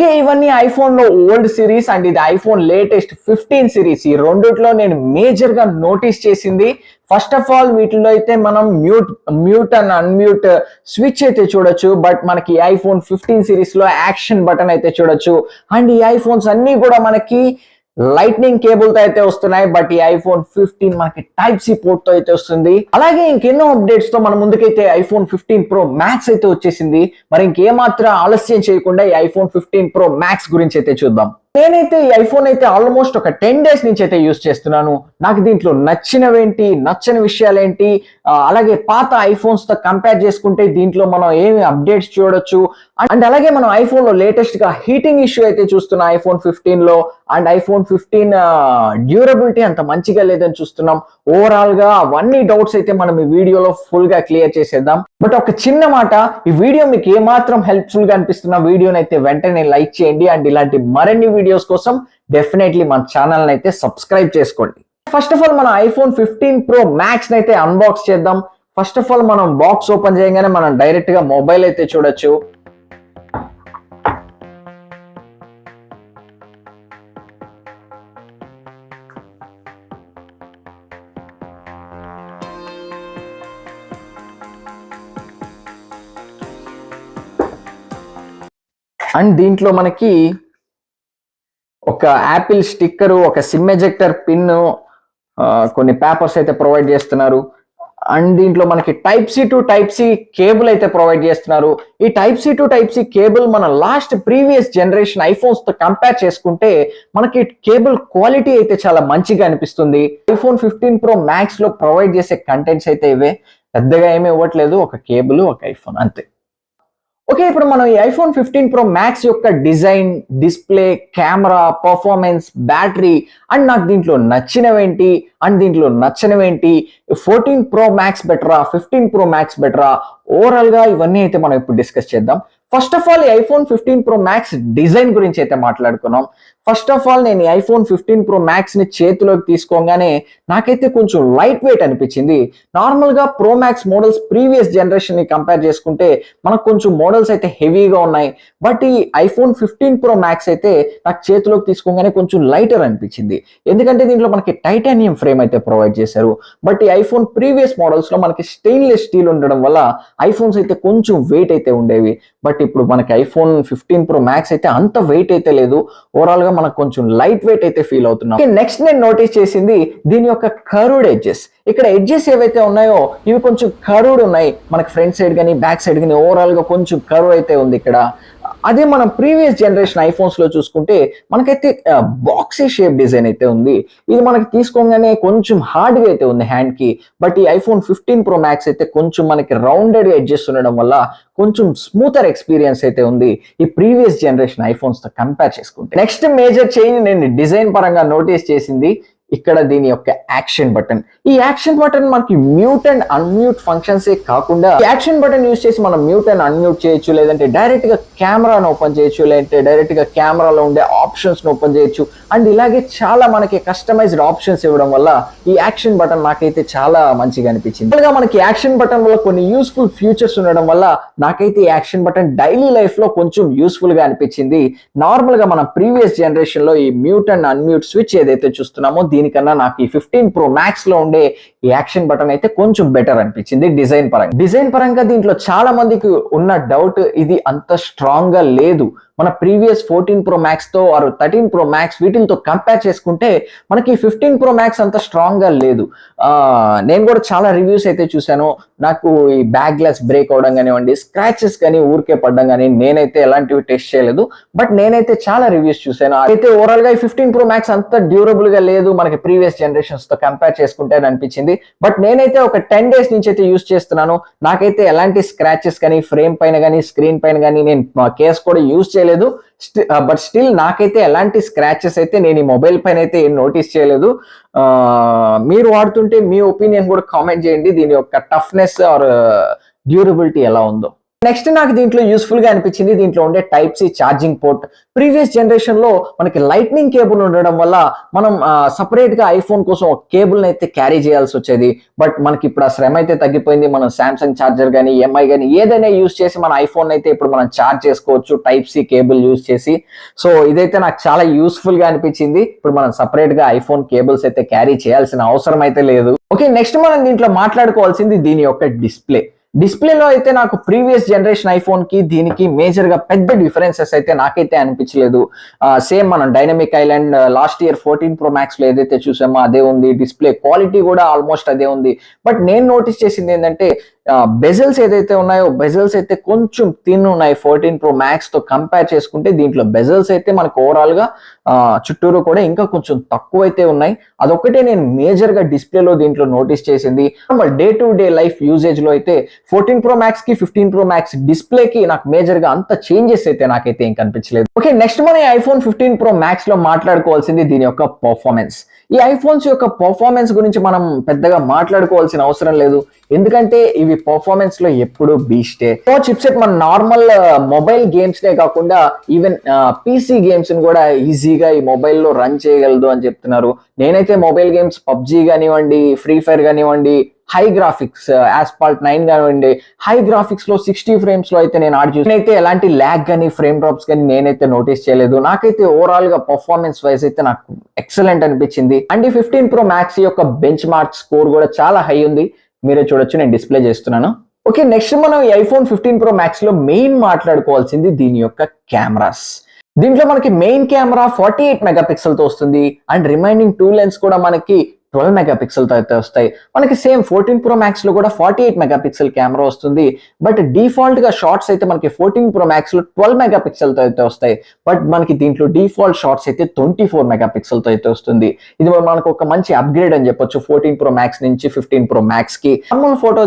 Okay, ఇవన్నీ iPhone లో old series and ఇది ఐఫోన్ లేటెస్ట్ 15 సిరీస్. ఈ రెండిట్లో నేను మేజర్ గా నోటీస్ చేసింది, ఫస్ట్ ఆఫ్ ఆల్ వీటిలో అయితే మనం మ్యూట్ అండ్ అన్మ్యూట్ స్విచ్ అయితే చూడొచ్చు. బట్ మనకి ఐఫోన్ 15 సిరీస్ లో యాక్షన్ బటన్ అయితే చూడొచ్చు. అండ్ ఈ ఐఫోన్స్ అన్ని కూడా మనకి లైట్నింగ్ కేబుల్ తో అయితే వస్తున్నాయి. బట్ ఈ ఐఫోన్ 15 మనకి టైప్ సి పోర్ట్ తో అయితే వస్తుంది. అలాగే ఇంకెన్నో అప్డేట్స్ తో మన ముందుకైతే ఐఫోన్ 15 ప్రో మ్యాక్స్ అయితే వచ్చేసింది. మరి ఇంకేమాత్రం ఆలస్యం చేయకుండా ఈ ఐఫోన్ 15 ప్రో మ్యాక్స్ గురించి అయితే చూద్దాం. నేనైతే ఈ ఐఫోన్ అయితే ఆల్మోస్ట్ ఒక 10 డేస్ నుంచి అయితే యూస్ చేస్తున్నాను. నాకు దీంట్లో నచ్చినవేంటి, నచ్చని విషయాలేంటి, అలాగే పాత ఐఫోన్స్ తో కంపేర్ చేసుకుంటే దీంట్లో మనం ఏమి అప్డేట్స్ చూడొచ్చు. అండ్ అలాగే మనం ఐఫోన్ లో లేటెస్ట్ గా హీటింగ్ ఇష్యూ అయితే చూస్తున్నాం ఐఫోన్ 15 లో. అండ్ ఐఫోన్ 15 డ్యూరబిలిటీ అంత మంచిగా లేదని చూస్తున్నాం. ఓవరాల్ గా అవన్నీ డౌట్స్ అయితే మనం ఈ వీడియోలో ఫుల్ గా క్లియర్ చేసేద్దాం. బట్ ఒక చిన్న మాట, ఈ వీడియో మీకు ఏమాత్రం హెల్ప్ఫుల్ గా అనిపిస్తున్న వీడియోని అయితే వెంటనే లైక్ చేయండి. అండ్ ఇలాంటి మరిన్ని వీడియోస్ కోసం డెఫినెట్లీ మన ఛానల్ అయితే సబ్స్క్రైబ్ చేసుకోండి. ఫస్ట్ ఆఫ్ ఆల్ మన ఐఫోన్ 15 ప్రో మ్యాక్స్ అయితే అన్బాక్స్ చేద్దాం. ఫస్ట్ ఆఫ్ ఆల్ మనం బాక్స్ ఓపెన్ చేయగానే మనం డైరెక్ట్ గా మొబైల్ అయితే చూడొచ్చు. అండ్ దీంట్లో మనకి ఒక యాపిల్ స్టిక్కరు, ఒక సిమ్ ఎజెక్టర్ పిన్, కొన్ని పేపర్స్ అయితే ప్రొవైడ్ చేస్తున్నారు. అండ్ దీంట్లో మనకి type C to type C cable అయితే ప్రొవైడ్ చేస్తున్నారు. ఈ type C to type C cable మన ప్రీవియస్ జనరేషన్ ఐఫోన్స్ తో కంపేర్ చేసుకుంటే మనకి కేబుల్ క్వాలిటీ అయితే చాలా మంచిగా అనిపిస్తుంది. ఐఫోన్ 15 ప్రో మ్యాక్స్ లో ప్రొవైడ్ చేసే కంటెంట్స్ అయితే ఇవే, పెద్దగా ఏమీ ఇవ్వట్లేదు, ఒక కేబుల్, ఒక ఐఫోన్ అంతే. ఓకే, ఇప్పుడు మనం ఈ ఐఫోన్ 15 ప్రో మ్యాక్స్ యొక్క design, display, camera, performance, battery and నాకు దీంట్లో నచ్చినవేంటి అండ్ దీంట్లో నచ్చనివేంటి, 14 ప్రో మ్యాక్స్ బెటరా, 15 ప్రో మ్యాక్స్ బెటరా, ఓవరాల్ గా ఇవన్నీ అయితే మనం ఇప్పుడు డిస్కస్ చేద్దాం. ఫస్ట్ ఆఫ్ ఆల్ ఈ ఐఫోన్ 15 ప్రో మ్యాక్స్ డిజైన్ గురించి అయితే మాట్లాడుకున్నాం. ఫస్ట్ ఆఫ్ ఆల్ నేను ఈ ఐఫోన్ 15 ప్రో మ్యాక్స్ ని చేతిలోకి తీసుకోగానే నాకైతే కొంచెం లైట్ వెయిట్ అనిపించింది. నార్మల్ గా pro max models previous generation ని కంపేర్ చేసుకుంటే మనకు కొంచెం మోడల్స్ అయితే హెవీగా ఉన్నాయి. బట్ ఈ ఐఫోన్ 15 ప్రో మ్యాక్స్ అయితే నాకు చేతిలోకి తీసుకోగానే కొంచెం లైటర్ అనిపించింది. ఎందుకంటే దీంట్లో మనకి టైటానియం ఫ్రేమ్ అయితే ప్రొవైడ్ చేశారు. బట్ ఈ ఐఫోన్ ప్రీవియస్ మోడల్స్ లో మనకి స్టెయిన్లెస్ స్టీల్ ఉండడం వల్ల ఐఫోన్స్ అయితే కొంచెం వెయిట్ అయితే ఉండేవి. బట్ ఇప్పుడు మనకి ఐఫోన్ 15 ప్రో మ్యాక్స్ అయితే అంత వెయిట్ అయితే లేదు. ఓవరాల్ గా మనకు కొంచెం లైట్ వెయిట్ అయితే ఫీల్ అవుతున్నాం. నెక్స్ట్ నేను నోటీస్ చేసింది దీని యొక్క కర్వ్డ్ ఎడ్జెస్. ఇక్కడ ఎడ్జెస్ ఏవైతే ఉన్నాయో ఇవి కొంచెం కర్వ్డ్ ఉన్నాయి. మనకి ఫ్రంట్ సైడ్ కానీ బ్యాక్ సైడ్ కానీ ఓవరాల్ గా కొంచెం కర్వ్ అయితే ఉంది ఇక్కడ. అదే మనం ప్రీవియస్ జనరేషన్ ఐఫోన్స్ లో చూసుకుంటే మనకైతే బాక్సీ షేప్ డిజైన్ అయితే ఉంది. ఇది మనకి తీసుకోగానే కొంచెం హార్డ్ గా అయితే ఉంది హ్యాండ్ కి. బట్ ఈ ఐఫోన్ 15 ప్రో మ్యాక్స్ అయితే కొంచెం మనకి రౌండెడ్ ఎడ్జెస్ ఉండడం వల్ల కొంచెం స్మూతర్ ఎక్స్పీరియన్స్ అయితే ఉంది ఈ ప్రీవియస్ జనరేషన్ ఐఫోన్స్ తో కంపేర్ చేసుకుంటే. నెక్స్ట్ మేజర్ చేంజ్ నేను డిజైన్ పరంగా నోటీస్ చేసింది ఇక్కడ దీని యొక్క యాక్షన్ బటన్. ఈ యాక్షన్ బటన్ మనకి మ్యూట్ అండ్ అన్మ్యూట్ ఫంక్షన్స్ ఏ కాకుండా యాక్షన్ బటన్ యూస్ చేసి మనం మ్యూట్ అండ్ అన్మ్యూట్ చేయొచ్చు, లేదంటే డైరెక్ట్ గా కెమెరాను ఓపెన్ చేయొచ్చు, లేదంటే డైరెక్ట్ గా కెమెరాలో ఉండే ఆప్షన్స్ ను ఓపెన్ చేయొచ్చు. అండ్ ఇలాగే చాలా మనకి కస్టమైజ్డ్ ఆప్షన్స్ ఇవ్వడం వల్ల ఈ యాక్షన్ బటన్ నాకైతే చాలా మంచిగా అనిపించింది. అలాగే మనకి యాక్షన్ బటన్ వల్ల కొన్ని యూస్ఫుల్ ఫ్యూచర్స్ ఉండడం వల్ల నాకైతే ఈ యాక్షన్ బటన్ డైలీ లైఫ్ లో కొంచెం యూస్ఫుల్ గా అనిపించింది. నార్మల్ గా మన ప్రీవియస్ జనరేషన్ లో ఈ మ్యూట్ అండ్ అన్మ్యూట్ స్విచ్ ఏదైతే చూస్తున్నామో దీనికన్నా నాకు ఈ 15 ప్రో మ్యాక్స్ లో ఉండే ఈ యాక్షన్ బటన్ అయితే కొంచెం బెటర్ అనిపించింది డిజైన్ పరంగా. డిజైన్ పరంగా దీంట్లో చాలా మందికి ఉన్న డౌట్, ఇది అంత స్ట్రాంగ్ గా లేదు. మన ప్రీవియస్ 14 ప్రో మ్యాక్స్ తో ఆర్ 13 ప్రో మ్యాక్స్ వీటితో కంపేర్ చేసుకుంటే మనకి 15 ప్రో మ్యాక్స్ అంత స్ట్రాంగ్ గా లేదు. నేను కూడా చాలా రివ్యూస్ అయితే చూశాను. నాకు ఈ బ్యాక్ గ్లాస్ బ్రేక్ అవడం కానివ్వండి, స్క్రాచెస్ కానీ ఊరికే పడడం కానీ నేనైతే ఎలాంటివి టెస్ట్ చేయలేదు. బట్ నేనైతే చాలా రివ్యూస్ చూశాను. అయితే ఓవరాల్ గా ఈ 15 ప్రో మ్యాక్స్ అంత డ్యూరబుల్ గా లేదు మనకి ప్రీవియస్ జనరేషన్స్ తో కంపేర్ చేసుకుంటే అని అనిపించింది. బట్ నేనైతే ఒక 10 డేస్ నుంచి అయితే యూస్ చేస్తున్నాను. నాకైతే ఎలాంటి స్క్రాచెస్ కానీ ఫ్రేమ్ పైన కానీ స్క్రీన్ పైన కానీ నేను కేస్ కూడా యూస్ చేయలేదు. బట్ స్టిల్ నాకైతే ఎలాంటి స్క్రాచెస్ అయితే నేను ఈ మొబైల్ పైన అయితే ఏం నోటీస్ చేయలేదు. మీరు వాడుతుంటే మీ ఒపీనియన్ కూడా కామెంట్ చేయండి, దీని యొక్క టఫ్నెస్ ఆర్ డ్యూరబిలిటీ ఎలా ఉందో. నెక్స్ట్ నాకు దీంట్లో యూస్ఫుల్ గా అనిపించింది దీంట్లో ఉండే type C charging port. Previous generation లో మనకి లైట్నింగ్ కేబుల్ ఉండడం వల్ల మనం సపరేట్ గా ఐఫోన్ కోసం ఒక కేబుల్ అయితే క్యారీ చేయాల్సి వచ్చేది. బట్ మనకి ఇప్పుడు ఆ శ్రమ అయితే తగ్గిపోయింది. మనం సామ్సంగ్ ఛార్జర్ కానీ ఎంఐ కానీ ఏదైనా యూజ్ చేసి మన ఐఫోన్ అయితే ఇప్పుడు మనం ఛార్జ్ చేసుకోవచ్చు టైప్ సి కేబుల్ యూజ్ చేసి. సో ఇదైతే నాకు చాలా యూస్ఫుల్ గా అనిపించింది. ఇప్పుడు మనం సపరేట్ గా ఐఫోన్ కేబుల్స్ అయితే క్యారీ చేయాల్సిన అవసరం అయితే లేదు. ఓకే, నెక్స్ట్ మనం దీంట్లో మాట్లాడుకోవాల్సింది దీని యొక్క డిస్ప్లేలో అయితే నాకు ప్రీవియస్ జనరేషన్ ఐఫోన్ కి దీనికి మేజర్ గా పెద్ద డిఫరెన్సెస్ అయితే నాకైతే అనిపించలేదు. సేమ్ మనం dynamic island last year 14 Pro Max లో ఏదైతే చూసామో అదే ఉంది. డిస్ప్లే క్వాలిటీ కూడా ఆల్మోస్ట్ అదే ఉంది. బట్ నేను నోటీస్ చేసింది ఏంటంటే బెజల్స్ ఏదైతే ఉన్నాయో బెజల్స్ అయితే కొంచెం థిన్ ఉన్నాయి 14 Pro Max తో కంపేర్ చేసుకుంటే. దీంట్లో బెజల్స్ అయితే మనకు ఓవరాల్ గా చుట్టూరు కూడా ఇంకా కొంచెం తక్కువ అయితే ఉన్నాయి. అదొక్కటే నేను మేజర్ గా డిస్ప్లేలో దీంట్లో నోటీస్ చేసింది. Day to day life usage లో అయితే 14 Pro Max కి 15 Pro Max డిస్ప్లే కి నాకు మేజర్ గా అంత చేంజెస్ అయితే నాకైతే ఏం కనిపించలేదు. ఓకే, నెక్స్ట్ మన ఐఫోన్ 15 Pro Max లో మాట్లాడుకోవాల్సింది దీని యొక్క పర్ఫార్మెన్స్. ఈ ఐఫోన్స్ యొక్క పర్ఫార్మెన్స్ గురించి మనం పెద్దగా మాట్లాడుకోవాల్సిన అవసరం లేదు, ఎందుకంటే ఇవి పర్ఫార్మెన్స్ లో ఎప్పుడు బీస్టే. చిప్సెట్ మన నార్మల్ మొబైల్ గేమ్స్ నే కాకుండా ఈవెన్ పీసీ గేమ్స్ ని కూడా ఈజీగా ఈ మొబైల్లో రన్ చేయగలదు అని చెప్తున్నారు. నేనైతే మొబైల్ గేమ్స్ పబ్జీ కానివ్వండి, ఫ్రీ ఫైర్ కానివ్వండి, హై గ్రాఫిక్స్ ఆస్పాల్ట్ 9 కానివ్వండి, హై గ్రాఫిక్స్ లో 60 frames లో అయితే నేను ఆడి చూసి ఎలాంటి ల్యాగ్ కానీ ఫ్రేమ్ డ్రాప్స్ కానీ నేనైతే నోటీస్ చేయలేదు. నాకైతే ఓవరాల్ గా పర్ఫార్మెన్స్ వైజ్ అయితే నాకు ఎక్సలెంట్ అనిపించింది. అండ్ ఈ 15 Pro Max యొక్క బెంచ్ మార్క్ స్కోర్ కూడా చాలా హై ఉంది. మీరే చూడొచ్చు, నేను డిస్ప్లే చేస్తున్నాను. ఓకే, నెక్స్ట్ మనం ఈ ఐఫోన్ 15 Pro Max లో మెయిన్ మాట్లాడుకోవాల్సింది దీని యొక్క కెమెరాస్. దీంట్లో మనకి మెయిన్ కెమెరా 48 మెగాపిక్సెల్ తో వస్తుంది. అండ్ రిమైనింగ్ 2 లెన్స్ కూడా మనకి 12 మెగాపిక్సెల్ తో అయితే వస్తాయి. మనకి సేమ్ 14 Pro Max లో కూడా 48 మెగాపిక్సెల్ కెమెరా వస్తుంది. బట్ డిఫాల్ట్ గా షార్ట్స్ అయితే మనకి 14 Pro Max లో 12 మెగాపిక్సెల్ తో అయితే వస్తాయి. బట్ మనకి దీంట్లో డిఫాల్ట్ షార్ట్స్ అయితే 24 మెగాపిక్సెల్ తో అయితే వస్తుంది. ఇది మనకు ఒక మంచి అప్గ్రేడ్ అని చెప్పొచ్చు 14 Pro Max నుంచి 15 Pro Max కి. నార్మల్ ఫోటో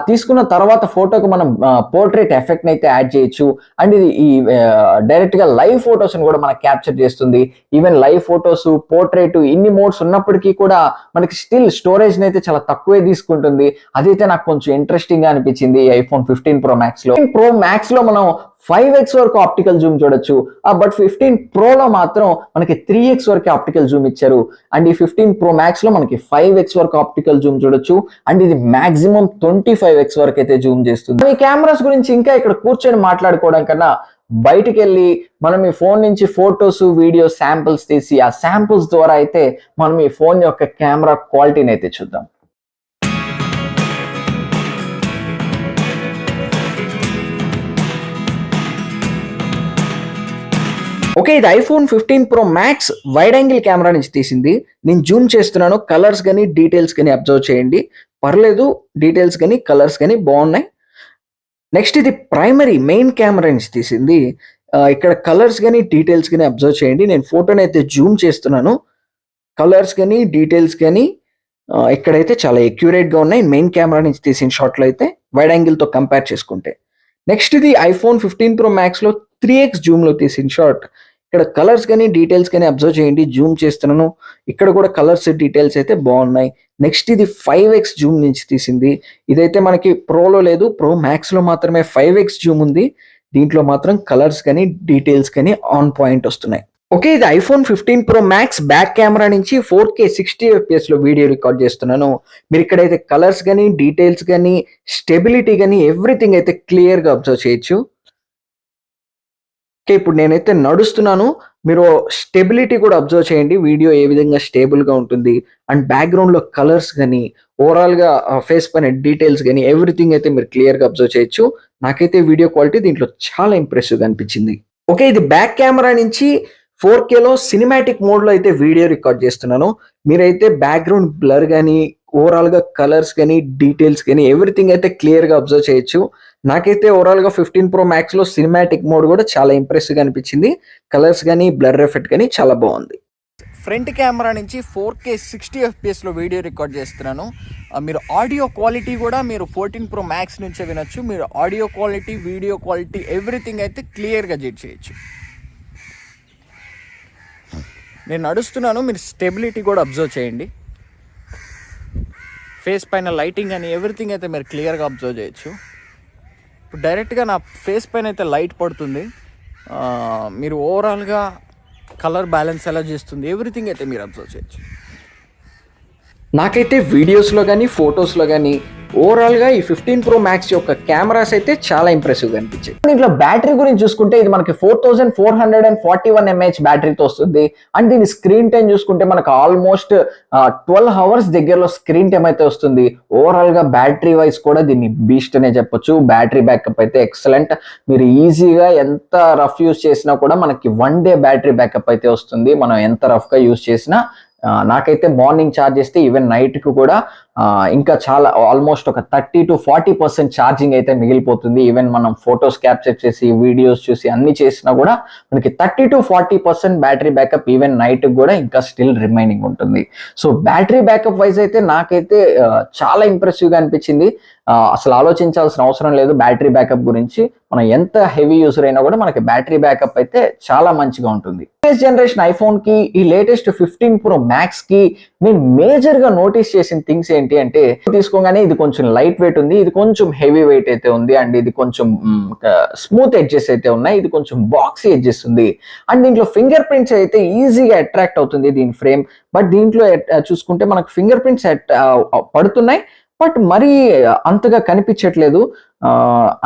తీసుకున్న తర్వాత ఫోటోకి మనం పోర్ట్రేట్ ఎఫెక్ట్ అయితే యాడ్ చేయొచ్చు. అండ్ ఇది ఈ డైరెక్ట్ గా లైవ్ ఫోటోస్ కూడా మనకు క్యాప్చర్ చేస్తుంది. ఈవెన్ లైవ్ ఫోటోస్, పోర్ట్రేట్ ఇన్ని మోడ్స్ ఉన్నప్పటికీ కూడా మనకి స్టిల్ స్టోరేజ్ అయితే చాలా తక్కువే తీసుకుంటుంది. అదైతే నాకు కొంచెం ఇంట్రెస్టింగ్ గా అనిపించింది ఐఫోన్ 15 Pro Max లో. Pro Max లో మనం 5x వరకు ఆప్టికల్ జూమ్ చూడొచ్చు. బట్ 15 Pro లో మాత్రం మనకి 3x వరకు ఆప్టికల్ జూమ్ ఇచ్చారు. అండ్ ఈ 15 Pro Max లో మనకి 5x వరకు ఆప్టికల్ జూమ్ చూడొచ్చు. అండ్ ఇది మాక్సిమం 25x వరకు అయితే జూమ్ చేస్తుంది. ఈ కెమెరాస్ గురించి ఇంకా ఇక్కడ కూర్చొని మాట్లాడుకోవడం కన్నా బయటికి వెళ్ళి మనం ఈ ఫోన్ నుంచి ఫోటోస్, వీడియో శాంపిల్స్ తీసి ఆ శాంపిల్స్ ద్వారా అయితే మనం ఈ ఫోన్ యొక్క కెమెరా క్వాలిటీని అయితే చూద్దాం. ఓకే, ఇది iPhone 15 Pro Max wide angle camera నుంచి తీసింది. నేను జూమ్ చేస్తున్నాను. కలర్స్ కానీ డీటెయిల్స్ కానీ అబ్జర్వ్ చేయండి. పర్లేదు, డీటెయిల్స్ కానీ కలర్స్ కానీ బాగున్నాయి. నెక్స్ట్ ఇది ప్రైమరీ మెయిన్ కెమెరా నుంచి తీసింది. ఇక్కడ కలర్స్ కానీ డీటెయిల్స్ కానీ అబ్జర్వ్ చేయండి. నేను ఫోటోని అయితే జూమ్ చేస్తున్నాను. కలర్స్ కానీ డీటెయిల్స్ కానీ ఇక్కడైతే చాలా ఎక్యురేట్గా ఉన్నాయి మెయిన్ కెమెరా నుంచి తీసిన షాట్లో అయితే వైడ్ యాంగిల్తో కంపేర్ చేసుకుంటే. నెక్స్ట్ ఇది ఐఫోన్ 15 Pro Max లో 3x జూమ్లో తీసిన షాట్. ఇక్కడ కలర్స్ కానీ డీటెయిల్స్ కానీ అబ్జర్వ్ చేయండి. జూమ్ చేస్తున్నాను. ఇక్కడ కూడా కలర్స్ డీటెయిల్స్ అయితే బాగున్నాయి. నెక్స్ట్ ఇది 5x జూమ్ నుంచి తీసింది. ఇదైతే మనకి ప్రోలో లేదు, Pro Max లో మాత్రమే 5x జూమ్ ఉంది. దీంట్లో మాత్రం కలర్స్ కానీ డీటెయిల్స్ కానీ ఆన్ పాయింట్ వస్తున్నాయి. ఓకే, ఇది iPhone 15 Pro Max back camera నుంచి 4K 60 FPS లో వీడియో రికార్డ్ చేస్తున్నాను. మీరు ఇక్కడైతే కలర్స్ కానీ డీటెయిల్స్ కానీ స్టెబిలిటీ కానీ ఎవ్రీథింగ్ అయితే క్లియర్గా అబ్జర్వ్ చేయొచ్చు. ఓకే, ఇప్పుడు నేనైతే నడుస్తున్నాను. మీరు స్టెబిలిటీ కూడా అబ్జర్వ్ చేయండి. వీడియో ఏ విధంగా స్టేబుల్గా ఉంటుంది. అండ్ బ్యాక్గ్రౌండ్లో కలర్స్ కానీ ఓవరాల్గా ఫేస్ పైన డీటెయిల్స్ కానీ ఎవ్రీథింగ్ అయితే మీరు క్లియర్గా అబ్జర్వ్ చేయొచ్చు. నాకైతే వీడియో క్వాలిటీ దీంట్లో చాలా ఇంప్రెసివ్గా అనిపించింది. ఓకే, ఇది బ్యాక్ కెమెరా నుంచి 4Kలో సినిమాటిక్ మోడ్లో అయితే వీడియో రికార్డ్ చేస్తున్నాను. మీరైతే బ్యాక్గ్రౌండ్ బ్లర్ కానీ ఓవరాల్గా కలర్స్ కానీ డీటెయిల్స్ కానీ ఎవ్రీథింగ్ అయితే క్లియర్గా అబ్జర్వ్ చేయొచ్చు. నాకైతే ఓవరాల్గా 15 Pro Maxలో సినిమాటిక్ మోడ్ కూడా చాలా ఇంప్రెసివ్గా అనిపించింది. కలర్స్ కానీ బ్లర్ ఎఫెక్ట్ కానీ చాలా బాగుంది. ఫ్రంట్ కెమెరా నుంచి 4K 60 FPSలో వీడియో రికార్డ్ చేస్తున్నాను. మీరు ఆడియో క్వాలిటీ కూడా మీరు 14 Pro Max నుంచే వినొచ్చు. మీరు audio quality, video quality everything అయితే క్లియర్గా జడ్జ్ చేయొచ్చు. నేను నడుస్తున్నాను. మీరు స్టెబిలిటీ కూడా అబ్జర్వ్ చేయండి. ఫేస్ పైన లైటింగ్ అని ఎవ్రీథింగ్ అయితే మీరు క్లియర్గా అబ్జర్వ్ చేయొచ్చు. ఇప్పుడు డైరెక్ట్గా నా ఫేస్ పైన అయితే లైట్ పడుతుంది. మీరు ఓవరాల్గా కలర్ బ్యాలెన్స్ ఎలా చేస్తుంది ఎవ్రీథింగ్ అయితే మీరు అబ్జర్వ్ చేయొచ్చు. నాకైతే వీడియోస్లో కానీ ఫొటోస్లో కానీ ఓవరాల్గా ఈ 15 Pro Max యొక్క కెమెరాస్ అయితే చాలా ఇంప్రెసివ్గా అనిపించాయి. దీంట్లో బ్యాటరీ గురించి చూసుకుంటే ఇది మనకి 4441 mAh బ్యాటరీతో వస్తుంది. అండ్ దీని స్క్రీన్ టైం చూసుకుంటే మనకు ఆల్మోస్ట్ 12 hours దగ్గరలో స్క్రీన్ టైం అయితే వస్తుంది. ఓవరాల్గా బ్యాటరీ వైజ్ కూడా దీన్ని బీస్ట్ అనే చెప్పొచ్చు. బ్యాటరీ బ్యాకప్ అయితే ఎక్సలెంట్. మీరు ఈజీగా ఎంత రఫ్ యూస్ చేసినా కూడా మనకి 1 day బ్యాటరీ బ్యాకప్ అయితే వస్తుంది. మనం ఎంత రఫ్గా యూస్ చేసినా. నాకైతే మార్నింగ్ ఛార్జ్ చేస్తే ఈవెన్ నైట్కి కూడా ఇంకా చాలా ఆల్మోస్ట్ ఒక 30 to 40% ఛార్జింగ్ అయితే మిగిలిపోతుంది. ఈవెన్ మనం ఫొటోస్ క్యాప్చర్ చేసి వీడియోస్ చూసి అన్ని చేసినా కూడా మనకి 30 to 40% battery backup even night కూడా ఇంకా స్టిల్ రిమైనింగ్ ఉంటుంది. సో బ్యాటరీ బ్యాకప్ వైజ్ అయితే నాకైతే చాలా ఇంప్రెసివ్గా అనిపించింది. అసలు ఆలోచించాల్సిన అవసరం లేదు బ్యాటరీ బ్యాకప్ గురించి. మనం ఎంత హెవీ యూజర్ అయినా కూడా మనకి బ్యాటరీ బ్యాకప్ అయితే చాలా మంచిగా ఉంటుంది. ప్రీవియస్ జనరేషన్ ఐఫోన్ కి ఈ లేటెస్ట్ 15 Pro Max కి నేను మేజర్ గా నోటీస్ చేసిన థింగ్స్ ఏంటి అంటే, తీసుకోగానే ఇది కొంచెం లైట్ వెయిట్ ఉంది, ఇది కొంచెం హెవీ వెయిట్ అయితే ఉంది, అండ్ ఇది కొంచెం స్మూత్ ఎడ్జెస్ అయితే ఉన్నాయి, ఇది కొంచెం బాక్సీ ఎడ్జెస్ ఉంది. అండ్ దీంట్లో ఫింగర్ ప్రింట్స్ అయితే ఈజీగా అట్రాక్ట్ అవుతుంది దీని ఫ్రేమ్. బట్ దీంట్లో చూసుకుంటే మనకు ఫింగర్ ప్రింట్స్ పడుతున్నాయి, బట్ మరీ అంతగా కనిపించట్లేదు.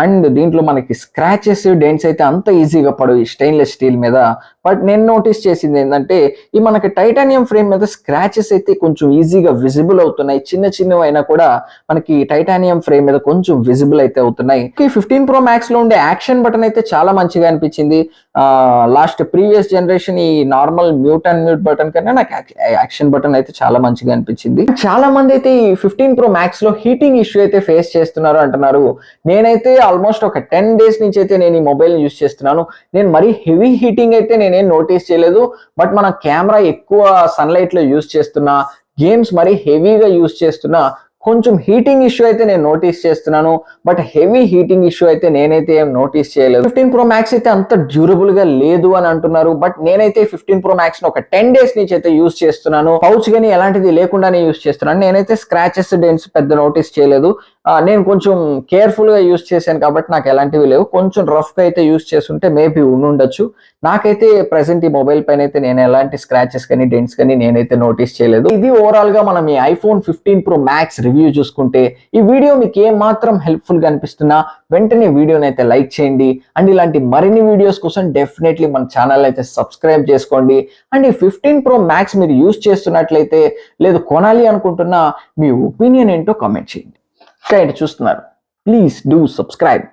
అండ్ దీంట్లో మనకి స్క్రాచెస్ డెంట్స్ అయితే అంత ఈజీగా పడవు ఈ స్టెయిన్లెస్ స్టీల్ మీద. బట్ నేను నోటీస్ చేసింది ఏంటంటే, ఈ మనకి టైటానియం ఫ్రేమ్ మీద స్క్రాచెస్ అయితే కొంచెం ఈజీగా విజిబుల్ అవుతున్నాయి. చిన్న చిన్నవి అయినా కూడా మనకి టైటానియం ఫ్రేమ్ మీద కొంచెం విజిబుల్ అయితే అవుతున్నాయి. ఈ 15 Pro Max లో ఉండే యాక్షన్ బటన్ అయితే చాలా మంచిగా అనిపించింది. లాస్ట్ ప్రీవియస్ జనరేషన్ ఈ normal mute and mute button కన్నా నాకు యాక్షన్ బటన్ అయితే చాలా మంచిగా అనిపించింది. చాలా మంది అయితే ఈ 15 Pro Max లో హీటింగ్ ఇష్యూ అయితే ఫేస్ చేస్తున్నారు అంటున్నారు. నేనైతే ఆల్మోస్ట్ ఒక 10 days నుంచి అయితే నేను ఈ మొబైల్ యూస్ చేస్తున్నాను. నేను మరీ హెవీ హీటింగ్ అయితే నేనేం నోటీస్ చేయలేదు. బట్ మన కెమెరా ఎక్కువ సన్లైట్ లో యూస్ చేస్తున్నా, గేమ్స్ మరీ హెవీగా యూస్ చేస్తున్నా, కొంచెం హీటింగ్ ఇష్యూ అయితే నేను నోటీస్ చేస్తున్నాను. బట్ హెవీ హీటింగ్ ఇష్యూ అయితే నేనైతే ఏం నోటీస్ చేయలేదు. 15 Pro Max అయితే అంత డ్యూరబుల్ గా లేదు అని అంటున్నారు. బట్ నేనైతే 15 Pro Max ని ఒక 10 days నుంచి అయితే యూస్ చేస్తున్నాను. పౌచ్ గానీ ఎలాంటిది లేకుండానే యూస్ చేస్తున్నాను. నేనైతే స్క్రాచెస్ డెంట్స్ పెద్ద నోటీస్ చేయలేదు. నేను కొంచెం కేర్ఫుల్ గా యూస్ చేశాను కాబట్టి నాకు ఎలాంటివి లేవు. కొంచెం రఫ్ గా అయితే యూస్ చేస్తుంటే మేబీ ఉండొచ్చు. నాకైతే ప్రెసెంట్ ఈ మొబైల్ పైన అయితే నేను ఎలాంటి స్క్రాచెస్ కానీ డెంట్స్ కానీ నేనైతే నోటీస్ చేయలేదు. ఇది ఓవరాల్ గా మనం ఈ iPhone 15 Pro Max రివ్యూ చూసుకుంటే, ఈ వీడియో మీకు ఏం మాత్రం హెల్ప్ఫుల్ గా అనిపిస్తున్నా వెంటనే వీడియోని అయితే లైక్ చేయండి. అండ్ ఇలాంటి మరిన్ని వీడియోస్ కోసం డెఫినెట్లీ మన ఛానల్ అయితే సబ్స్క్రైబ్ చేసుకోండి. అండ్ ఈ 15 Pro Max మీరు యూస్ చేస్తున్నట్లయితే, లేదు కొనాలి అనుకుంటున్నా, మీ ఒపీనియన్ ఏంటో కామెంట్ చేయండి. చూస్తున్నారు, ప్లీజ్ డూ సబ్స్క్రైబ్.